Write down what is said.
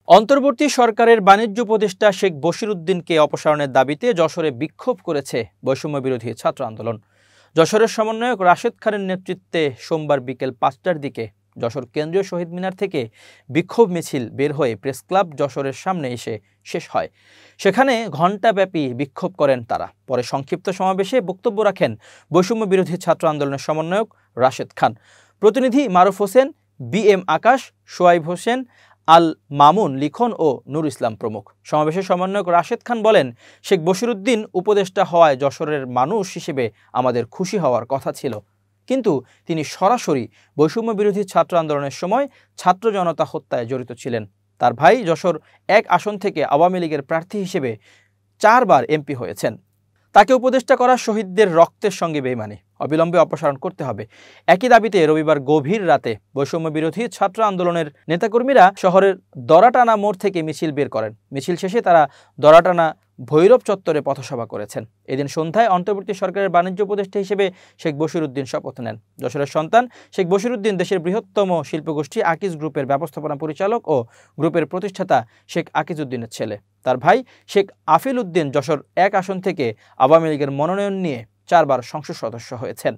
অন্তর্বর্তী সরকারের বাণিজ্য উপদেষ্টা শেখ বশিরউদ্দিনকে অপসারণের দাবিতে যশোরে বিক্ষোভ করেছে বৈষম্য বিরোধী ছাত্র আন্দোলন। যশোরের সমন্বয়ক রাশেদ খানের নেতৃত্বে সোমবার বিকেল ৫টার দিকে যশোর কেন্দ্রীয় শহীদ মিনার থেকে বিক্ষোভ মিছিল বের হয়ে প্রেস ক্লাব যশোরের সামনে এসে শেষ হয়। সেখানে ঘণ্টাব্যাপী বিক্ষোভ করেন তারা। পরে সংক্ষিপ্ত সমাবেশে বক্তব্য রাখেন বৈষম্য বিরোধী ছাত্র আন্দোলনের সমন্বয়ক রাশেদ খান, প্রতিনিধি মারুফ হোসেন, BM আকাশ, সোয়াইব হোসেন, আল মামুন লিখন ও নুর ইসলাম প্রমুখ। সমাবেশে সমন্বয়ক রাশেদ খান বলেন, শেখ বশিরউদ্দিন উপদেষ্টা হওয়ায় যশোরের মানুষ হিসেবে আমাদের খুশি হওয়ার কথা ছিল, কিন্তু তিনি সরাসরি বৈষম্য বিরোধী ছাত্র আন্দোলনের সময় ছাত্র জনতা হত্যায় জড়িত ছিলেন। তার ভাই যশোর ১ আসন থেকে আওয়ামী লীগের প্রার্থী হিসেবে ৪ বার MP হয়েছেন। তাকে উপদেষ্টা করা শহীদদের রক্তের সঙ্গে বেইমানি, অবিলম্বে অপসারণ করতে হবে। একই দাবিতে রবিবার গভীর রাতে বৈষম্য বিরোধী ছাত্র আন্দোলনের নেতাকর্মীরা শহরের দরাটানা মোড় থেকে মিছিল বের করেন। মিছিল শেষে তারা দরাটানা ভৈরব চত্বরে পথসভা করেছেন। এদিন সন্ধ্যায় অন্তর্বর্তী সরকারের বাণিজ্য উপদেষ্টা হিসেবে শেখ বশিরউদ্দিন শপথ নেন। যশোরের সন্তান শেখ বশিরউদ্দিন দেশের বৃহত্তম শিল্পগোষ্ঠী আকিজ গ্রুপের ব্যবস্থাপনা পরিচালক ও গ্রুপের প্রতিষ্ঠাতা শেখ আকিজ উদ্দিনের ছেলে। তার ভাই শেখ আফিল উদ্দিন যশোর ১ আসন থেকে আওয়ামী লীগের মনোনয়ন নিয়ে ৪ বার সংসদ সদস্য হয়েছেন।